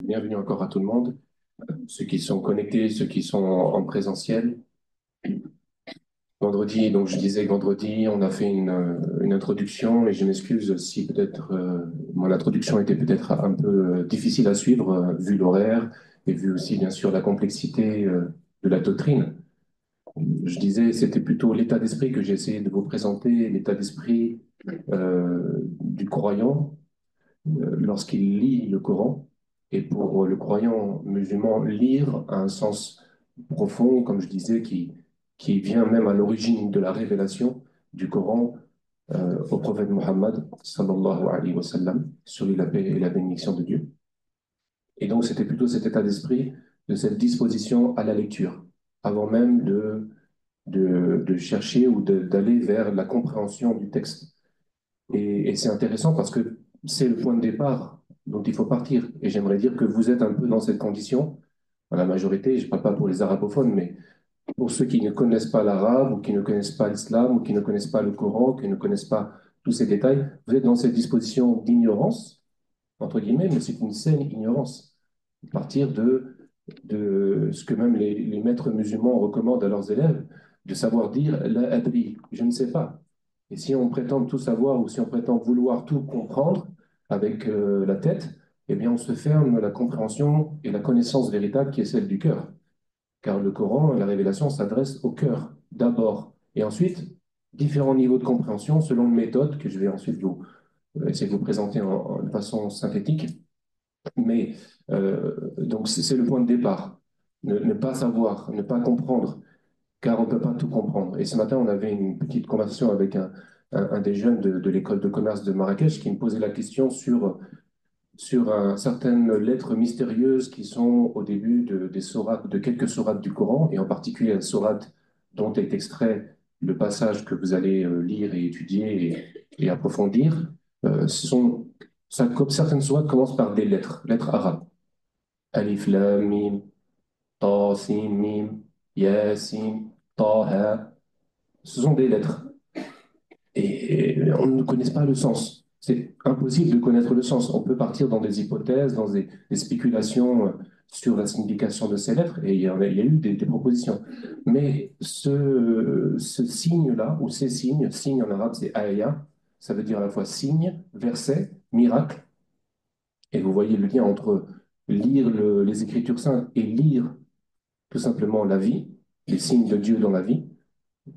Bienvenue encore à tout le monde, ceux qui sont connectés, ceux qui sont en présentiel. Vendredi, donc je disais que vendredi, on a fait une introduction et je m'excuse si peut-être mon introduction était peut-être un peu difficile à suivre vu l'horaire et vu aussi bien sûr la complexité de la doctrine. Je disais c'était plutôt l'état d'esprit que j'ai essayé de vous présenter, l'état d'esprit du croyant lorsqu'il lit le Coran. Et pour le croyant musulman, lire a un sens profond, comme je disais, qui vient même à l'origine de la révélation du Coran au prophète Muhammad, sallallahu alayhi wa sallam, sur lui la paix et la bénédiction de Dieu. Et donc, c'était plutôt cet état d'esprit, de cette disposition à la lecture, avant même de chercher ou d'aller vers la compréhension du texte. Et c'est intéressant parce que c'est le point de départ dont il faut partir. Et j'aimerais dire que vous êtes un peu dans cette condition, dans la majorité, je ne parle pas pour les arabophones, mais pour ceux qui ne connaissent pas l'arabe ou qui ne connaissent pas l'islam ou qui ne connaissent pas le Coran, qui ne connaissent pas tous ces détails, vous êtes dans cette disposition d'ignorance, entre guillemets, mais c'est une saine ignorance. À partir de ce que même les maîtres musulmans recommandent à leurs élèves, de savoir dire la adri, je ne sais pas. Et si on prétend tout savoir ou si on prétend vouloir tout comprendre avec la tête, eh bien on se ferme la compréhension et la connaissance véritable qui est celle du cœur. Car le Coran, la révélation s'adresse au cœur d'abord. Et ensuite, différents niveaux de compréhension selon une méthode que je vais ensuite vous essayer de vous présenter de façon synthétique. Mais donc c'est le point de départ. Ne pas savoir, ne pas comprendre, car on ne peut pas tout comprendre. Et ce matin, on avait une petite conversation avec un des jeunes de l'école de commerce de Marrakech qui me posait la question sur certaines lettres mystérieuses qui sont au début des sourates, de quelques sourates du Coran, et en particulier la sourate dont est extrait le passage que vous allez lire et étudier et approfondir. Certaines sourates commencent par des lettres arabes. Alif, Lam, Mim, Ta, Sin, Mim, Yasin, Taha. Ce sont des lettres. Et on ne connaît pas le sens. C'est impossible de connaître le sens. On peut partir dans des hypothèses, dans des spéculations sur la signification de ces lettres, et il y a eu des propositions. Mais ce signe-là, ou ces signes, signe en arabe c'est ayah, ça veut dire à la fois signe, verset, miracle, et vous voyez le lien entre lire les Écritures saintes et lire tout simplement la vie, les signes de Dieu dans la vie.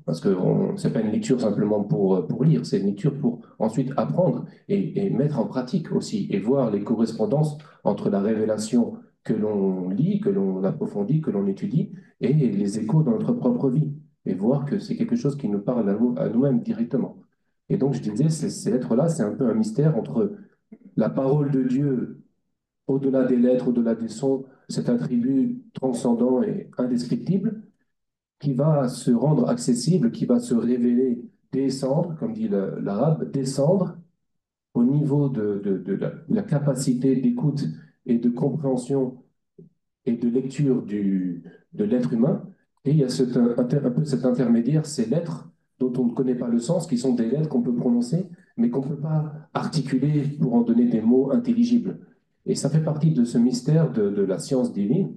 Parce que ce n'est pas une lecture simplement pour lire, c'est une lecture pour ensuite apprendre et mettre en pratique aussi, et voir les correspondances entre la révélation que l'on lit, que l'on approfondit, que l'on étudie, et les échos dans notre propre vie, et voir que c'est quelque chose qui nous parle à nous-mêmes directement. Et donc, je disais, ces lettres-là, c'est un peu un mystère entre la parole de Dieu, au-delà des lettres, au-delà des sons, cet attribut transcendant et indescriptible, qui va se rendre accessible, qui va se révéler, descendre, comme dit l'arabe, descendre au niveau de la capacité d'écoute et de compréhension et de lecture de l'être humain. Et il y a un peu cet intermédiaire, ces lettres dont on ne connaît pas le sens, qui sont des lettres qu'on peut prononcer, mais qu'on ne peut pas articuler pour en donner des mots intelligibles. Et ça fait partie de ce mystère de la science divine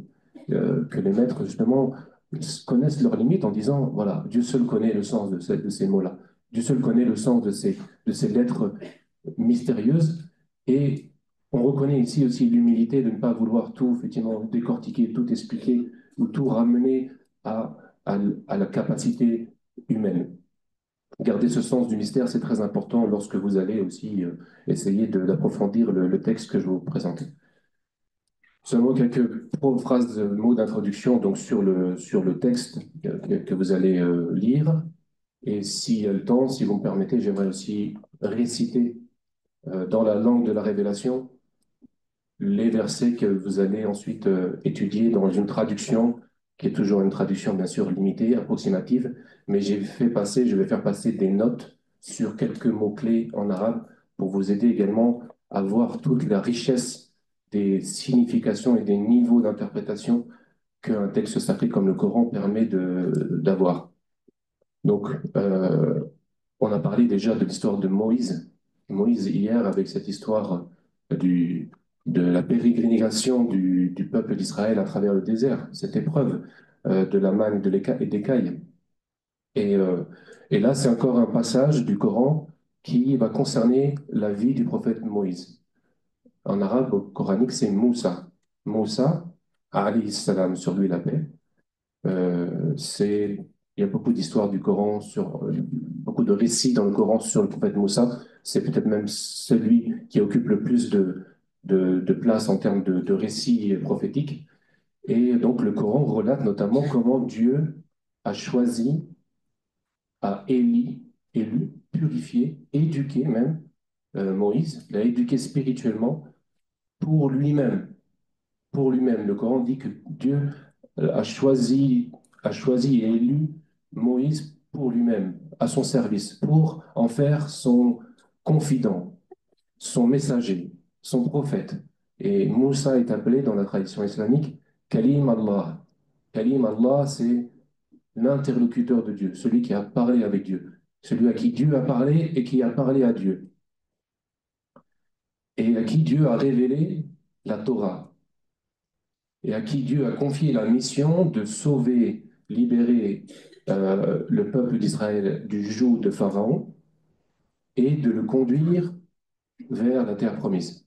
que les maîtres, justement, connaissent leurs limites en disant, voilà, Dieu seul connaît le sens de ces mots-là. Dieu seul connaît le sens de ces lettres mystérieuses. Et on reconnaît ici aussi l'humilité de ne pas vouloir tout, effectivement, décortiquer, tout expliquer ou tout ramener à, à la capacité humaine. Garder ce sens du mystère, c'est très important lorsque vous allez aussi essayer d'approfondir le texte que je vais vous présenter. Seulement quelques phrases, mots d'introduction donc sur le texte que vous allez lire. Et s'il y a le temps, si vous me permettez, j'aimerais aussi réciter dans la langue de la révélation les versets que vous allez ensuite étudier dans une traduction qui est toujours une traduction bien sûr limitée, approximative, mais je vais faire passer des notes sur quelques mots-clés en arabe pour vous aider également à voir toute la richesse des significations et des niveaux d'interprétation qu'un texte sacré comme le Coran permet d'avoir. Donc, on a parlé déjà de l'histoire de Moïse. Moïse hier avec cette histoire du, de la pérégrination du peuple d'Israël à travers le désert, cette épreuve de la manne et des cailles. Et, euh, et là, c'est encore un passage du Coran qui va concerner la vie du prophète Moïse. En arabe, au coranique, c'est Moussa. Moussa, alayhi salam, sur lui la paix. Il y a beaucoup d'histoires du Coran, beaucoup de récits dans le Coran sur le prophète Moussa. C'est peut-être même celui qui occupe le plus de place en termes de récits prophétiques. Et donc le Coran relate notamment comment Dieu a choisi, a élu, purifié, éduqué même Moïse, l'a éduqué spirituellement pour lui-même. Pour lui-même. Le Coran dit que Dieu a choisi, a choisi et élu Moïse pour lui-même, à son service, pour en faire son confident, son messager, son prophète. Et Moussa est appelé dans la tradition islamique Kalim Allah. Kalim Allah, c'est l'interlocuteur de Dieu, celui qui a parlé avec Dieu, celui à qui Dieu a parlé et qui a parlé à Dieu, et à qui Dieu a révélé la Torah, et à qui Dieu a confié la mission de sauver, libérer le peuple d'Israël du joug de Pharaon et de le conduire vers la terre promise.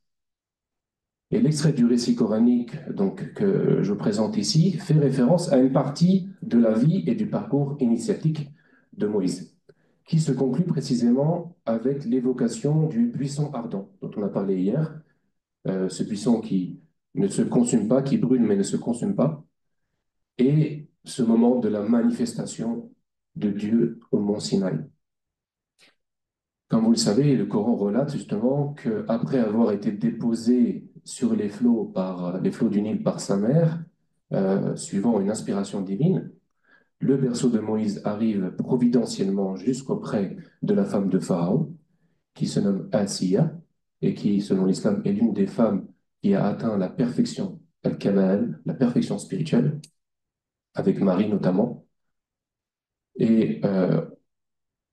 Et l'extrait du récit coranique donc, que je présente ici fait référence à une partie de la vie et du parcours initiatique de Moïse, qui se conclut précisément avec l'évocation du buisson ardent dont on a parlé hier, ce buisson qui ne se consume pas, qui brûle mais ne se consume pas, et ce moment de la manifestation de Dieu au mont Sinaï. Comme vous le savez, le Coran relate justement qu'après avoir été déposé sur les flots du Nil par sa mère, suivant une inspiration divine, le berceau de Moïse arrive providentiellement jusqu'auprès de la femme de Pharaon, qui se nomme Asiya, et qui, selon l'islam, est l'une des femmes qui a atteint la perfection, al-kamal, la perfection spirituelle, avec Marie notamment. Et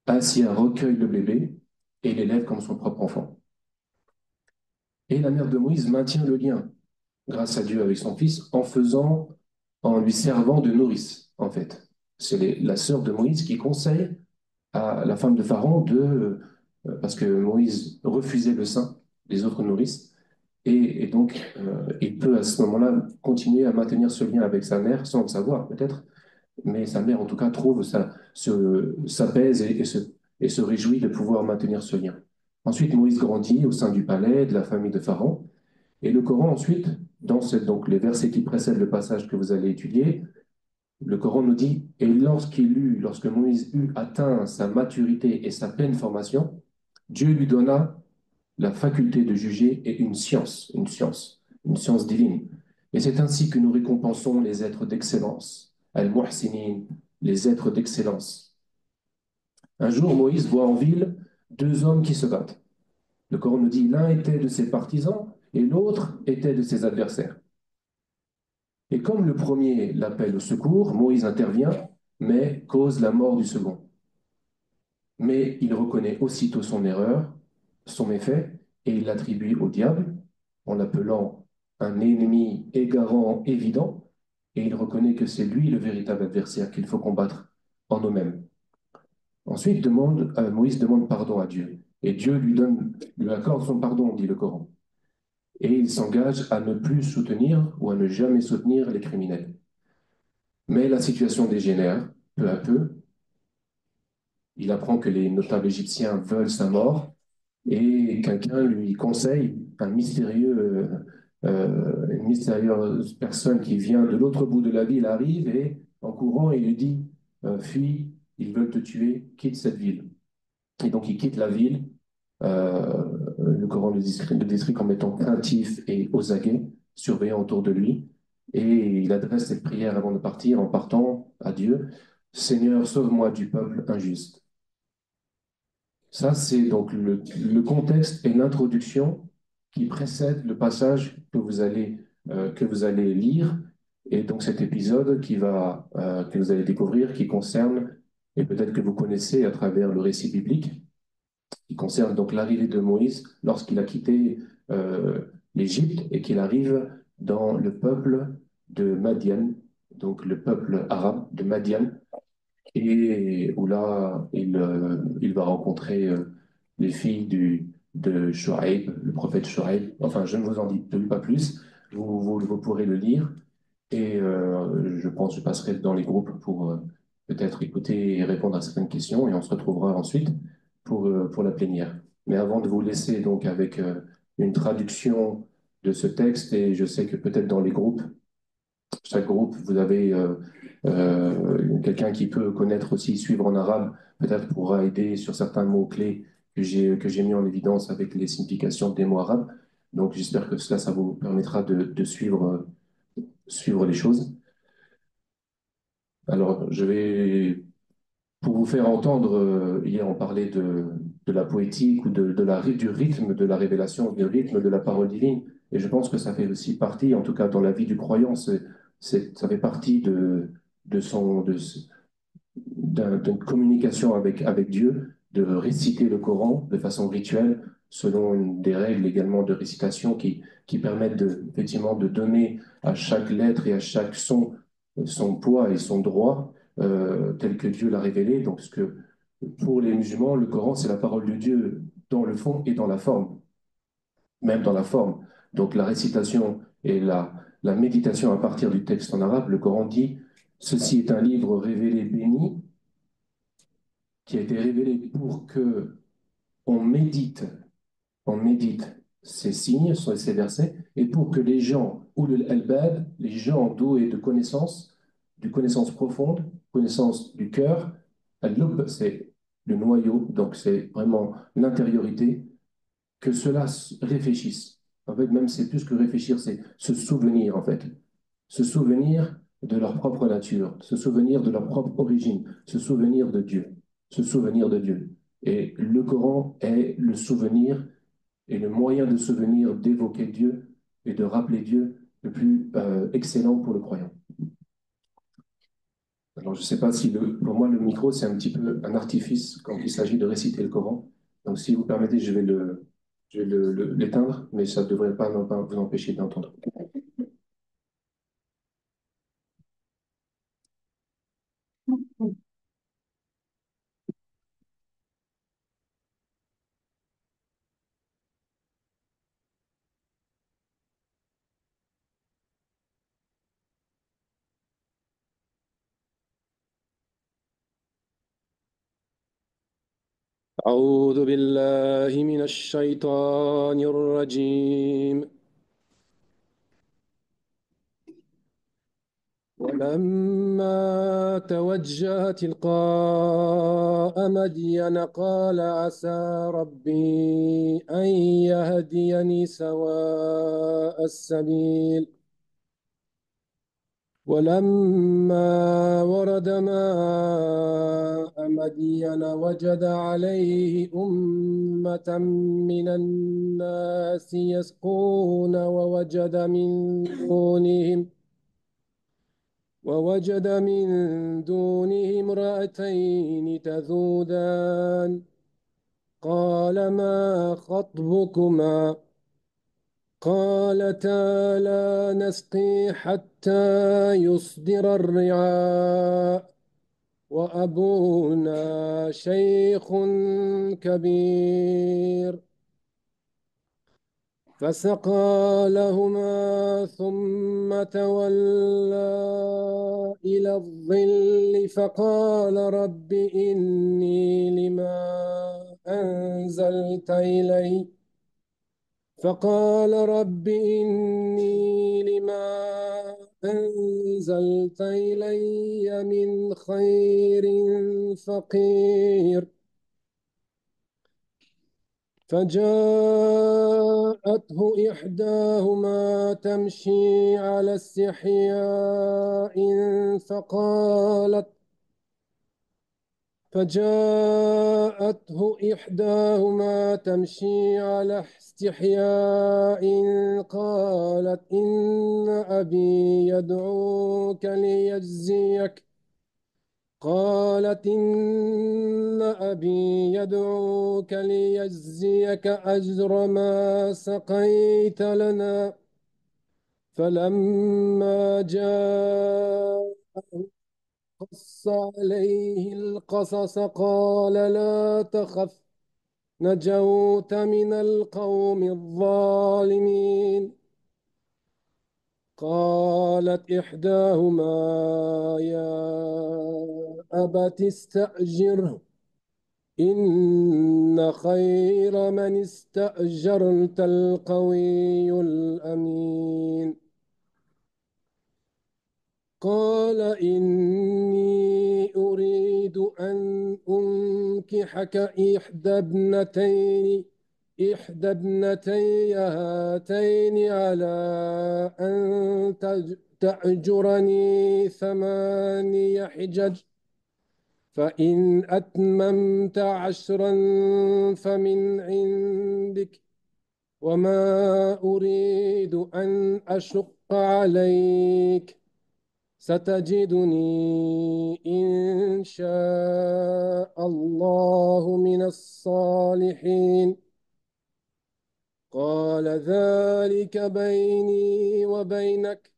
Asiya recueille le bébé et l'élève comme son propre enfant. Et la mère de Moïse maintient le lien, grâce à Dieu, avec son fils, en lui servant de nourrice, en fait. C'est la sœur de Moïse qui conseille à la femme de Pharaon parce que Moïse refusait le sein des autres nourrices, et donc il peut à ce moment-là continuer à maintenir ce lien avec sa mère, sans le savoir peut-être, mais sa mère en tout cas s'apaise et se réjouit de pouvoir maintenir ce lien. Ensuite, Moïse grandit au sein du palais de la famille de Pharaon, et le Coran ensuite, donc les versets qui précèdent le passage que vous allez étudier, le Coran nous dit, et lorsque Moïse eut atteint sa maturité et sa pleine formation, Dieu lui donna la faculté de juger et une science divine. Et c'est ainsi que nous récompensons les êtres d'excellence, al-muhsinin, les êtres d'excellence. Un jour, Moïse voit en ville deux hommes qui se battent. Le Coran nous dit, l'un était de ses partisans et l'autre était de ses adversaires. Et comme le premier l'appelle au secours, Moïse intervient, mais cause la mort du second. Mais il reconnaît aussitôt son erreur, son méfait, et il l'attribue au diable, en l'appelant un ennemi égarant évident, et il reconnaît que c'est lui le véritable adversaire qu'il faut combattre en nous-mêmes. Ensuite, Moïse demande pardon à Dieu, et Dieu lui accorde son pardon, dit le Coran, et il s'engage à ne plus soutenir ou à ne jamais soutenir les criminels. Mais la situation dégénère peu à peu. Il apprend que les notables égyptiens veulent sa mort et quelqu'un lui conseille, une mystérieuse personne qui vient de l'autre bout de la ville arrive et en courant, il lui dit fuis, ils veulent te tuer, quitte cette ville. Et donc il quitte la ville. Le Coran le décrit comme étant craintif et aux aguets, surveillant autour de lui. Et il adresse cette prière avant de partir, en partant à Dieu. Seigneur, sauve-moi du peuple injuste. Ça, c'est donc le contexte et l'introduction qui précèdent le passage que vous allez lire. Et donc cet épisode que vous allez découvrir, qui concerne, et peut-être que vous connaissez à travers le récit biblique, qui concerne donc l'arrivée de Moïse lorsqu'il a quitté l'Égypte et qu'il arrive dans le peuple de Madian, donc le peuple arabe de Madian, et où là, il va rencontrer les filles de Shoaib, le prophète Shoaib. Enfin, je ne vous en dis pas plus, vous pourrez le lire. Et je pense que je passerai dans les groupes pour peut-être écouter et répondre à certaines questions, et on se retrouvera ensuite pour la plénière. Mais avant de vous laisser donc avec une traduction de ce texte, et je sais que peut-être dans les groupes, chaque groupe, vous avez quelqu'un qui peut connaître aussi, suivre en arabe, peut-être pourra aider sur certains mots-clés que j'ai mis en évidence avec les significations des mots arabes. Donc j'espère que cela, ça vous permettra de suivre les choses. Alors, je vais, pour vous faire entendre, hier on parlait de la poétique ou du rythme de la révélation, du rythme de la parole divine. Et je pense que ça fait aussi partie, en tout cas dans la vie du croyant, ça fait partie de son, de, d'une communication avec Dieu, de réciter le Coran de façon rituelle, selon des règles également de récitation qui permettent effectivement de donner à chaque lettre et à chaque son son poids et son droit tel que Dieu l'a révélé. Donc, ce que, pour les musulmans, le Coran, c'est la parole de Dieu dans le fond et dans la forme, même dans la forme. Donc, la récitation et la méditation à partir du texte en arabe, le Coran dit, ceci est un livre révélé béni qui a été révélé pour que on médite ces signes, ces versets, et pour que les gens, ou le albab, les gens doués de connaissance profonde, connaissance du cœur, al-lub, c'est le noyau, donc c'est vraiment l'intériorité, que cela réfléchisse. En fait, même c'est plus que réfléchir, c'est se souvenir, en fait. Se souvenir de leur propre nature, se souvenir de leur propre origine, se souvenir de Dieu, se souvenir de Dieu. Et le Coran est le souvenir et le moyen de souvenir, d'évoquer Dieu et de rappeler Dieu le plus excellent pour le croyant. Alors, je ne sais pas si pour moi, le micro, c'est un petit peu un artifice quand il s'agit de réciter le Coran. Donc, si vous permettez, l'éteindre, mais ça ne devrait pas vous empêcher d'entendre. أعوذ بالله من الشيطان الرجيم ولما توجه تلقاء مدين قال عسى ربي أن يهديني سواء السبيل ولما ورد ماء مدين وجد عليه أمة من الناس يسقون ووجد من دونه امرأتين تذودان قال ما خطبكما قالتا لا نسقي حتى يصدر الرعاء وأبونا شيخ كبير فسقى لهما ثم تولى إلى الظل فقال رب إني لما أنزلت إلي من خير فقير فجاءته إحداهما تمشي على استحياء فقالت فجاءته إحداهما تمشي على استحياء قالت إن أبي يدعوك ليجزيك قالت إن أبي يدعوك ليجزيك أجر ما سقيت لنا. فلما جاء قص عليه القصص قال لا تخف، نجوت من القوم الظالمين. قالت إحداهما يا أبت استأجره، إن خير من استأجرت القوي الأمين. قال إني أريد أن أنكحك إحدى ابنتي هاتين على أن تأجرني 8 حجج، فإن أتممت 10 فمن عندك، وما أريد أن أشق عليك، ستجدني إن شاء الله من الصالحين. قال ذلك بيني وبينك،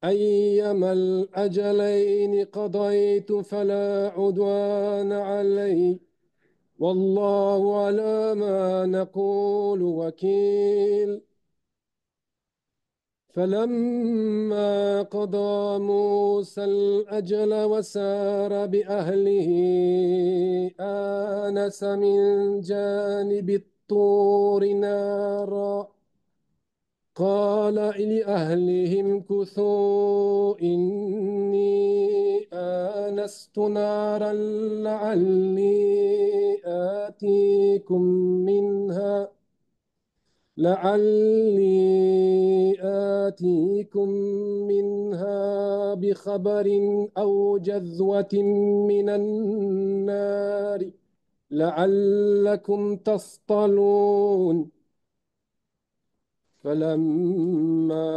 أيما الأجلين قضيت فلا عدوان علي، والله على ما نقول وكيل. فلما قضى موسى الأجل وسار بأهله آنس من جانب الطور نارا، قال لأهلهم امكثوا إني آنست نارا لعلي آتيكم منها بخبر أو جذوة من النار لعلكم تصطلون. فلما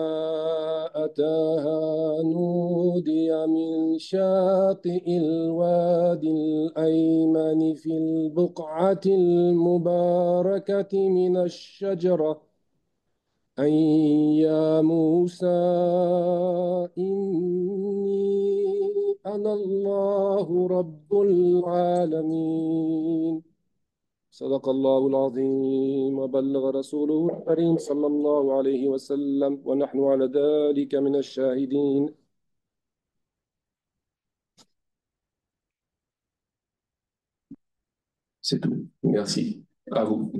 أتاها نودي من شاطئ الوادي الأيمن في البقعة المباركة من الشجرة أن يا موسى إني أنا الله رب العالمين. صدق الله العظيم وبلغ رسوله الكريم صلى الله عليه وسلم، ونحن على ذلك من الشاهدين. C'est tout. Merci. À vous.